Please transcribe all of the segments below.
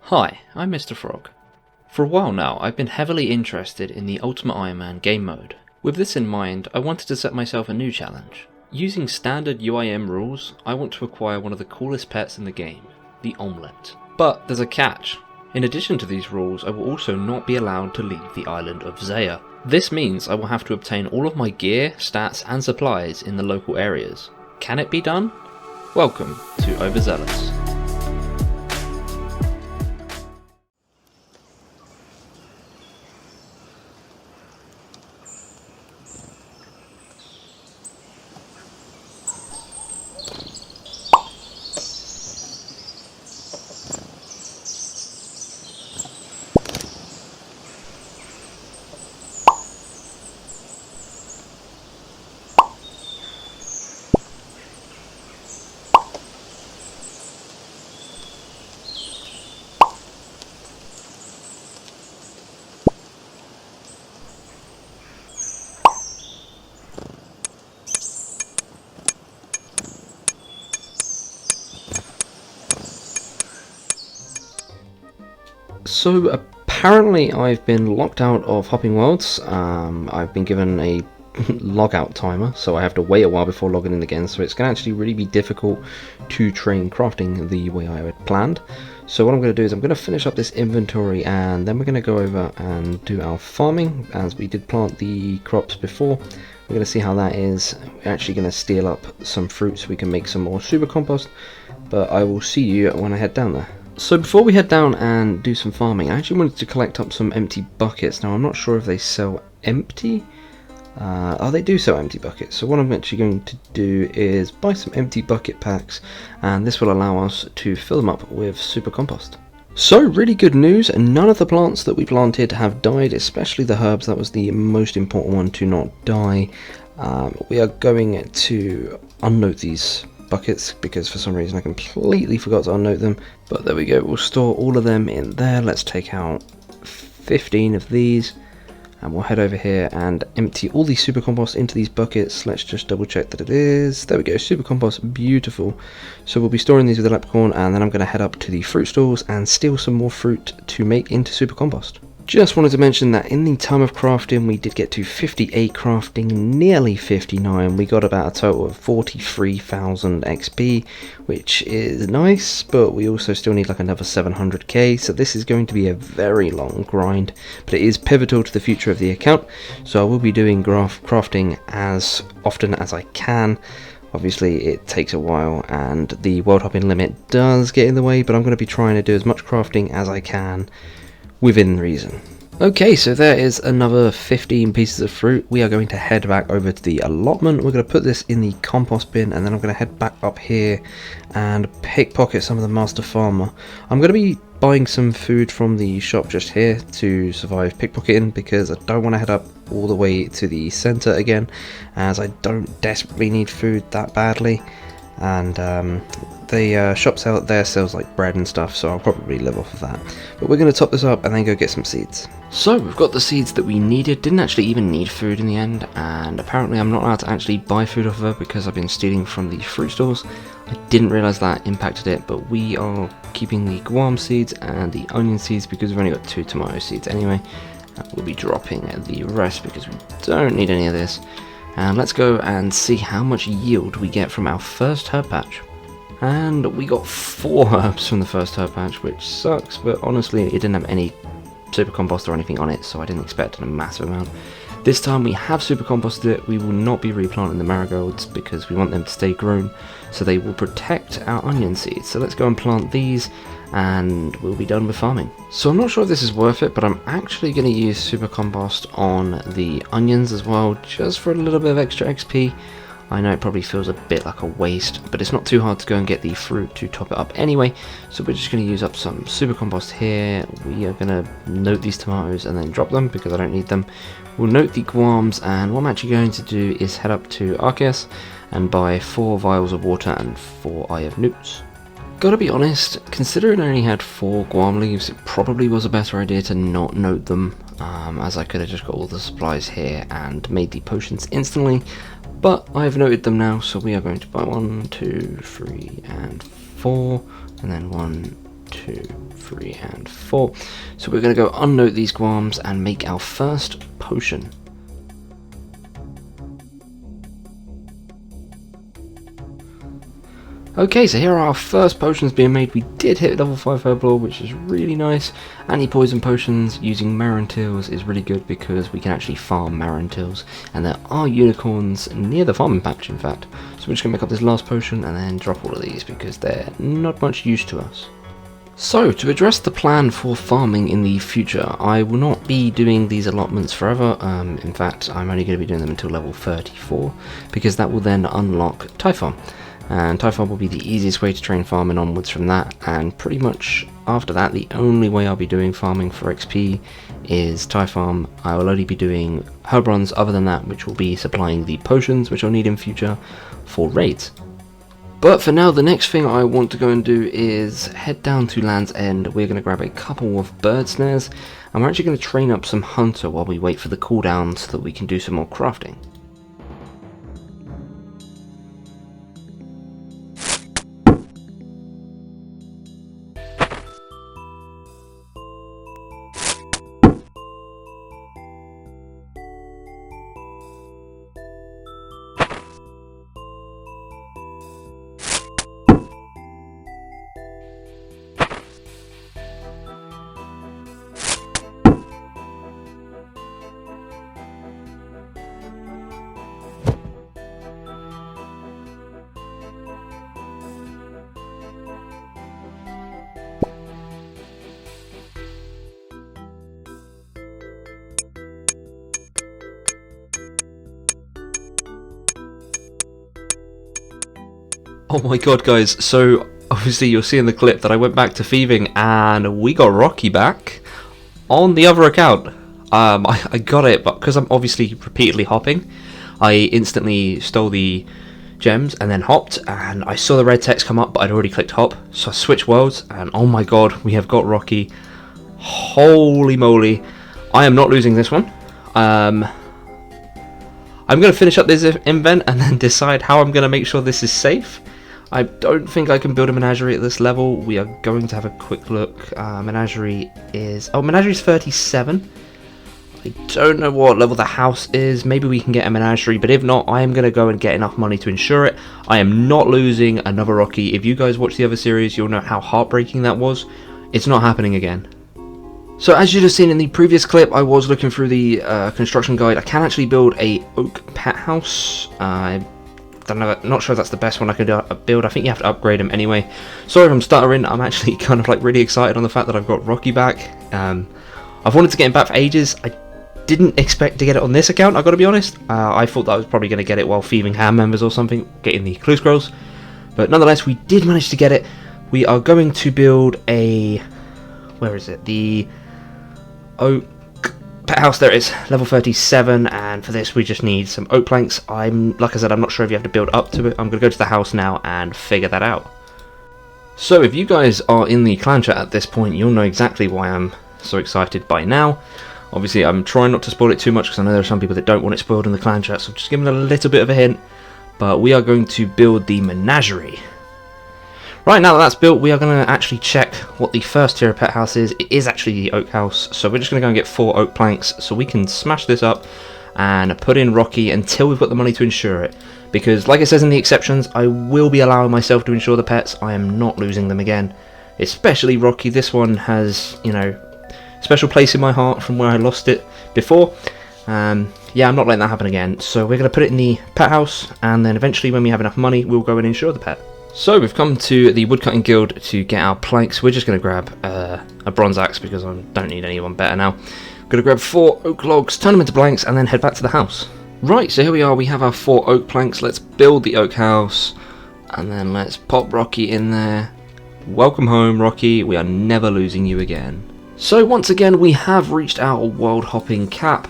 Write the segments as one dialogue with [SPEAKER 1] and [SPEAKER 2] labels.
[SPEAKER 1] Hi, I'm Mr. Frog. For a while now, I've been heavily interested in the Ultimate Iron Man game mode. With this in mind, I wanted to set myself a new challenge. Using standard UIM rules, I want to acquire one of the coolest pets in the game, the Olmlet. But there's a catch. In addition to these rules, I will also not be allowed to leave the island of Zeah. This means I will have to obtain all of my gear, stats and supplies in the local areas. Can it be done? Welcome to Overzealous. So apparently I've been locked out of Hopping Worlds. I've been given a logout timer, so I have to wait a while before logging in again, so it's going to actually really be difficult to train crafting the way I had planned. So what I'm going to do is I'm going to finish up this inventory and then we're going to go over and do our farming, as we did plant the crops before. We're going to see how that is. We're actually going to steal up some fruit so we can make some more super compost, but I will see you when I head down there. So before we head down and do some farming, I actually wanted to collect up some empty buckets. Now I'm not sure if they sell empty. Oh, they do sell empty buckets. So what I'm actually going to do is buy some empty bucket packs, and this will allow us to fill them up with super compost. So really good news, none of the plants that we planted have died, especially the herbs. That was the most important one to not die. We are going to unnote these buckets because for some reason I completely forgot to unnote them, but there we go. We'll store all of them in there. Let's take out 15 of these and we'll head over here and empty all the super compost into these buckets. Let's just double check that it is. There we go, super compost, beautiful. So we'll be storing these with the leprechaun, and then I'm going to head up to the fruit stalls and steal some more fruit to make into super compost. Just wanted to mention that in the time of crafting we did get to 58 crafting, nearly 59. We got about a total of 43,000 XP, which is nice, but we also still need like another 700k, so this is going to be a very long grind, but it is pivotal to the future of the account, so I will be doing crafting as often as I can. Obviously it takes a while and the world hopping limit does get in the way, but I'm going to be trying to do as much crafting as I can within reason. Okay, so there is another 15 pieces of fruit. We are going to head back over to the allotment. We're going to put this in the compost bin, and then I'm going to head back up here and pickpocket some of the master farmer. I'm going to be buying some food from the shop just here to survive pickpocketing, because I don't want to head up all the way to the center again, as I don't desperately need food that badly. And the shop sells like bread and stuff, so I'll probably live off of that. But we're going to top this up and then go get some seeds. So we've got the seeds that we needed. Didn't actually even need food in the end, and apparently I'm not allowed to actually buy food off of her because I've been stealing from the fruit stores. I didn't realise that impacted it, but we are keeping the guam seeds and the onion seeds because we've only got 2 tomato seeds anyway. We'll be dropping the rest because we don't need any of this. And let's go and see how much yield we get from our first herb patch. And we got 4 herbs from the first herb patch, which sucks, but honestly it didn't have any super compost or anything on it, so I didn't expect a massive amount. This time we have super composted it. We will not be replanting the marigolds because we want them to stay grown, so they will protect our onion seeds. So let's go and plant these and we'll be done with farming. So I'm not sure if this is worth it, but I'm actually going to use super compost on the onions as well, just for a little bit of extra XP. I know it probably feels a bit like a waste, but it's not too hard to go and get the fruit to top it up anyway. So we're just going to use up some super compost here. We are going to note these tomatoes and then drop them because I don't need them. We'll note the guams, and what I'm actually going to do is head up to Arceus and buy 4 vials of water and 4 Eye of Newts. Gotta be honest, considering I only had 4 guam leaves, it probably was a better idea to not note them, as I could have just got all the supplies here and made the potions instantly, but I have noted them now, so we are going to buy 1, 2, 3 and 4, and then 1, 2, 3, and 4. So we're going to go unnote these guams and make our first potion. Okay, so here are our first potions being made. We did hit level 5 Herblore, which is really nice. Anti-poison potions using Marrentiles is really good because we can actually farm Marrentiles. And there are unicorns near the farming patch, in fact. So we're just going to make up this last potion and then drop all of these because they're not much use to us. So, to address the plan for farming in the future, I will not be doing these allotments forever. In fact, I'm only going to be doing them until level 34 because that will then unlock Typhon. And Typhon will be the easiest way to train farming onwards from that, and pretty much after that the only way I'll be doing farming for XP is Typhon. I will only be doing Herbrons other than that, which will be supplying the potions which I'll need in future for raids. But for now, the next thing I want to go and do is head down to Land's End. We're going to grab a couple of bird snares, and we're actually going to train up some hunter while we wait for the cooldown so that we can do some more crafting. Oh my god, guys, so obviously you'll see in the clip that I went back to thieving and we got Rocky back on the other account. I got it, but because I'm obviously repeatedly hopping, I instantly stole the gems and then hopped, and I saw the red text come up, but I'd already clicked hop, so I switched worlds, and oh my god, we have got Rocky. Holy moly, I am not losing this one. I'm going to finish up this invent and then decide how I'm going to make sure this is safe. I don't think I can build a menagerie at this level. We are going to have a quick look. Menagerie is 37. I don't know what level the house is. Maybe we can get a menagerie, but if not, I am going to go and get enough money to ensure it. I am not losing another Rocky. If you guys watch the other series, you'll know how heartbreaking that was. It's not happening again. So as you'd have seen in the previous clip, I was looking through the construction guide. I can actually build a oak pet house. Not sure if that's the best one I could build. I think you have to upgrade them anyway. Sorry if I'm stuttering. I'm actually kind of like really excited on the fact that I've got Rocky back. I've wanted to get him back for ages. I didn't expect to get it on this account, I've got to be honest. I thought that I was probably going to get it while thieving ham members or something, getting the clue scrolls. But nonetheless, we did manage to get it. We are going to build a... where is it? The oak pet house. There it is, level 37, and for this we just need some oak planks. Like I said, I'm not sure if you have to build up to it. I'm going to go to the house now and figure that out. So if you guys are in the clan chat at this point, you'll know exactly why I'm so excited by now. Obviously I'm trying not to spoil it too much because I know there are some people that don't want it spoiled in the clan chat, so just give them a little bit of a hint. But we are going to build the menagerie. Right, now that that's built, we are going to actually check what the first tier of pet house is. It is actually the oak house, so we're just going to go and get 4 oak planks so we can smash this up and put in Rocky until we've got the money to insure it. Because, like it says in the exceptions, I will be allowing myself to insure the pets. I am not losing them again. Especially Rocky. This one has, you know, special place in my heart from where I lost it before. Yeah, I'm not letting that happen again. So we're going to put it in the pet house, and then eventually when we have enough money, we'll go and insure the pet. So we've come to the woodcutting guild to get our planks. We're just going to grab a bronze axe because I don't need anyone better now. I'm going to grab 4 oak logs, turn them into planks, and then head back to the house. Right, so here we are. We have our 4 oak planks. Let's build the oak house, and then let's pop Rocky in there. Welcome home, Rocky. We are never losing you again. So once again, we have reached our world hopping cap.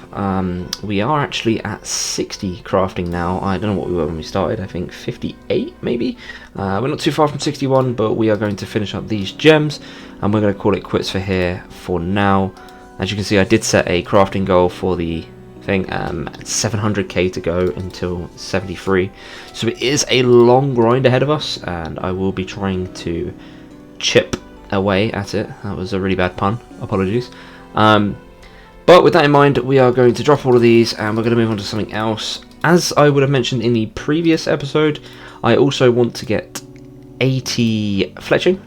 [SPEAKER 1] We are actually at 60 crafting now. I don't know what we were when we started. I think 58 maybe. We're not too far from 61, but we are going to finish up these gems, and we're going to call it quits for here for now. As you can see, I did set a crafting goal for the thing, 700k to go until 73. So it is a long grind ahead of us, and I will be trying to chip away at it. That was a really bad pun. Apologies. But with that in mind, we are going to drop all of these and we're going to move on to something else. As I would have mentioned in the previous episode, I also want to get 80 Fletching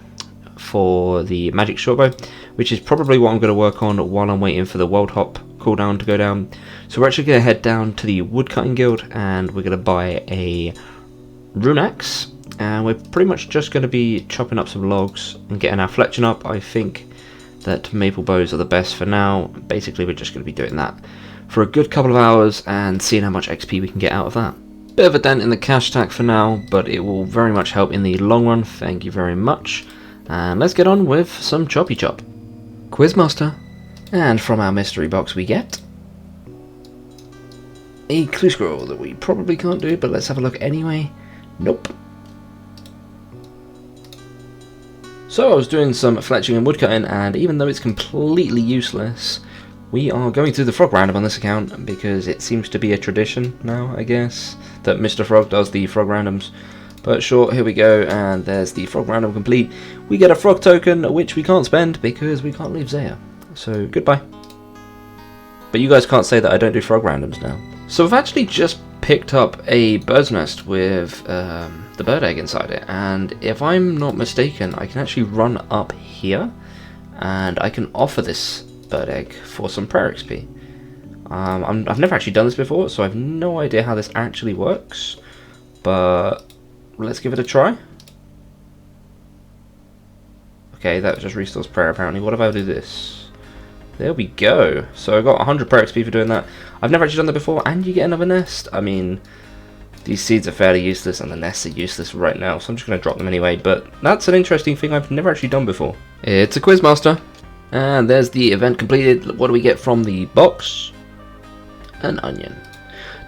[SPEAKER 1] for the magic shortbow, which is probably what I'm going to work on while I'm waiting for the world hop cooldown to go down. So we're actually going to head down to the woodcutting guild and we're going to buy a rune axe, and we're pretty much just going to be chopping up some logs and getting our fletching up. I think that maple bows are the best for now. Basically we're just going to be doing that for a good couple of hours and seeing how much XP we can get out of that. Bit of a dent in the cash stack for now, but it will very much help in the long run. Thank you very much. And let's get on with some choppy chop. Quizmaster. And from our mystery box we get a clue scroll that we probably can't do, but let's have a look anyway. Nope. So I was doing some fletching and woodcutting, and even though it's completely useless, we are going through the frog random on this account because it seems to be a tradition now, I guess, that Mr. Frog does the frog randoms. But sure, here we go, and there's the frog random complete. We get a frog token, which we can't spend because we can't leave Zeah. So goodbye. But you guys can't say that I don't do frog randoms now. So I've actually just picked up a bird's nest with the bird egg inside it, and if I'm not mistaken, I can actually run up here and I can offer this bird egg for some prayer XP. I've never actually done this before, so I have no idea how this actually works, but let's give it a try. Okay, that just restores prayer apparently. What if I do this? There we go. So I got 100 prayer XP for doing that. I've never actually done that before, and you get another nest. I mean, these seeds are fairly useless and the nests are useless right now, so I'm just going to drop them anyway, but that's an interesting thing I've never actually done before. It's a Quizmaster. And there's the event completed. What do we get from the box? An onion.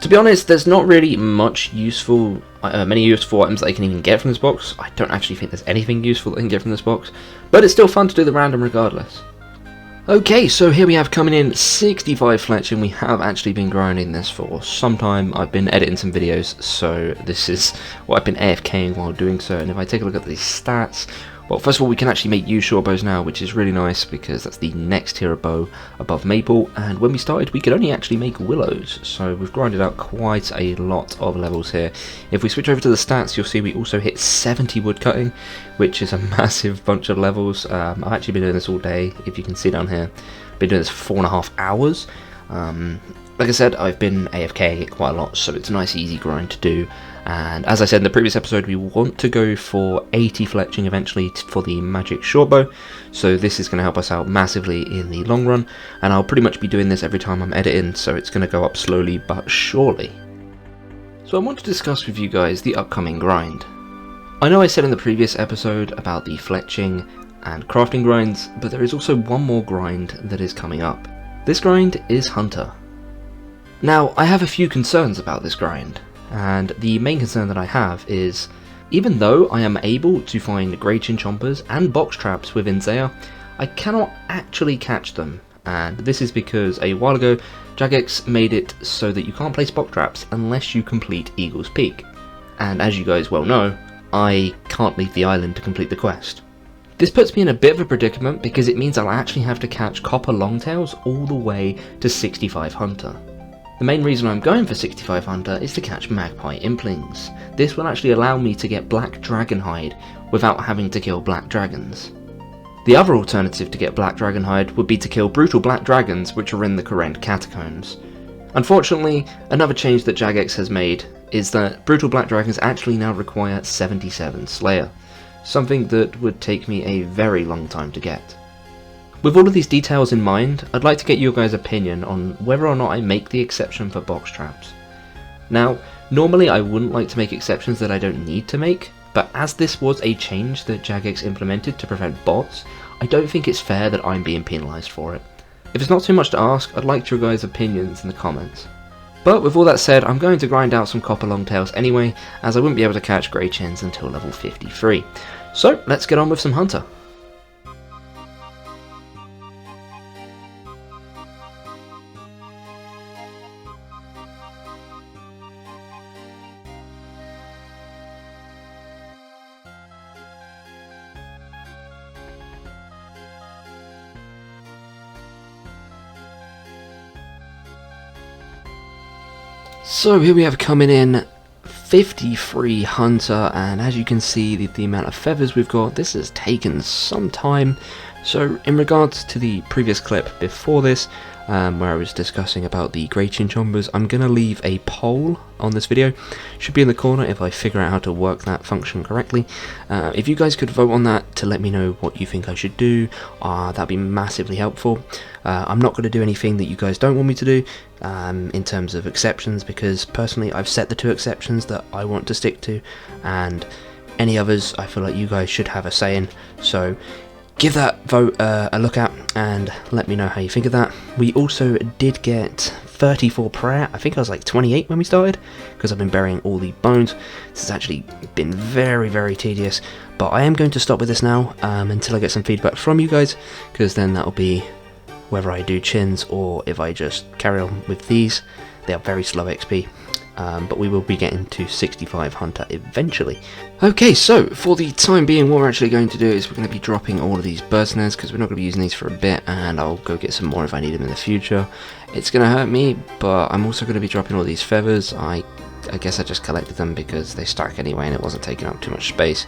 [SPEAKER 1] To be honest, there's not really much useful, many useful items that I can even get from this box. I don't actually think there's anything useful that I can get from this box, but it's still fun to do the random regardless. Okay, so here we have coming in 65 fletching. We have actually been grinding this for some time. I've been editing some videos, so this is what I've been AFKing while doing so. And if I take a look at these stats, well, first of all, we can actually make shortbows now, which is really nice because that's the next tier of bow above maple. And when we started, we could only actually make willows, so we've grinded out quite a lot of levels here. If we switch over to the stats, you'll see we also hit 70 woodcutting, which is a massive bunch of levels. I've actually been doing this all day, if you can see down here. Been doing this for 4.5 hours. Like I said, I've been AFK quite a lot, so it's a nice easy grind to do. And as I said in the previous episode, we want to go for 80 fletching eventually for the magic shortbow, so this is going to help us out massively in the long run, and I'll pretty much be doing this every time I'm editing, so it's going to go up slowly but surely. So I want to discuss with you guys the upcoming grind. I know I said in the previous episode about the fletching and crafting grinds, but there is also one more grind that is coming up. This grind is Hunter. Now, I have a few concerns about this grind. And the main concern that I have is, even though I am able to find grey chinchompers and box traps within Zeah, I cannot actually catch them. And this is because a while ago, Jagex made it so that you can't place box traps unless you complete Eagle's Peak. And as you guys well know, I can't leave the island to complete the quest. This puts me in a bit of a predicament because it means I'll actually have to catch copper longtails all the way to 65 Hunter. The main reason I'm going for 65 Hunter is to catch magpie implings. This will actually allow me to get black dragonhide without having to kill black dragons. The other alternative to get black dragonhide would be to kill brutal black dragons which are in the Corrent catacombs. Unfortunately, another change that Jagex has made is that brutal black dragons actually now require 77 Slayer, something that would take me a very long time to get. With all of these details in mind, I'd like to get your guys' opinion on whether or not I make the exception for box traps. Now, normally I wouldn't like to make exceptions that I don't need to make, but as this was a change that Jagex implemented to prevent bots, I don't think it's fair that I'm being penalised for it. If it's not too much to ask, I'd like your guys' opinions in the comments. But with all that said, I'm going to grind out some copper longtails anyway, as I wouldn't be able to catch grey chins until level 53. So, let's get on with some Hunter. So here we have coming in 53 hunter, and as you can see the amount of feathers we've got, this has taken some time. So in regards to the previous clip before this, where I was discussing about the grey chinchombers, I'm going to leave a poll on this video. Should be in the corner if I figure out how to work that function correctly. If you guys could vote on that to let me know what you think I should do, that'd be massively helpful. I'm not going to do anything that you guys don't want me to do in terms of exceptions, because personally I've set the 2 exceptions that I want to stick to, and any others I feel like you guys should have a say in. So give that vote a look at and let me know how you think of that. We also did get 34 prayer. I think I was like 28 when we started, because I've been burying all the bones. This has actually been very, very tedious, but I am going to stop with this now until I get some feedback from you guys, because then that'll be whether I do chins or if I just carry on with these. They are very slow XP. But we will be getting to 65 hunter eventually. Okay, so for the time being, what we're actually going to do is we're going to be dropping all of these bird snares, because we're not going to be using these for a bit, and I'll go get some more if I need them in the future. It's going to hurt me, but I'm also going to be dropping all these feathers. I guess I just collected them because they stack anyway and it wasn't taking up too much space,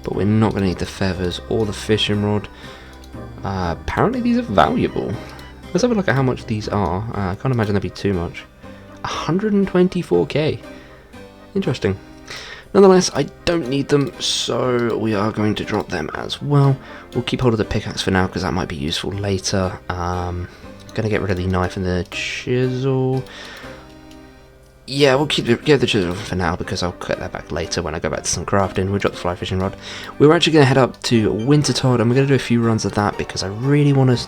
[SPEAKER 1] but we're not going to need the feathers or the fishing rod. Apparently these are valuable. Let's have a look at how much these are. I can't imagine that'd be too much. 124k. Interesting. Nonetheless, I don't need them, so we are going to drop them as well. We'll keep hold of the pickaxe for now because that might be useful later. Gonna get rid of the knife and the chisel. Yeah, we'll get the chisel for now because I'll cut that back later when I go back to some crafting. We'll drop the fly fishing rod. We're actually going to head up to Wintertodt, and we're going to do a few runs of that because I really want to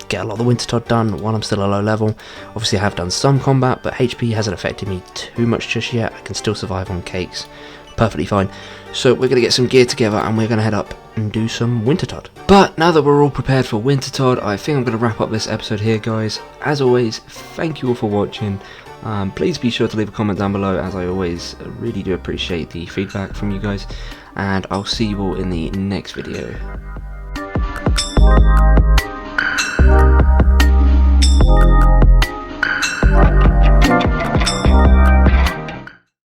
[SPEAKER 1] get a lot of the Wintertodt done while I'm still a low level. Obviously I have done some combat, but HP hasn't affected me too much just yet. I can still survive on cakes perfectly fine. So we're going to get some gear together and we're going to head up and do some Wintertodt. But now that we're all prepared for Wintertodt, I think I'm going to wrap up this episode here, guys. As always, thank you all for watching. Please be sure to leave a comment down below, as I always really do appreciate the feedback from you guys, and I'll see you all in the next video.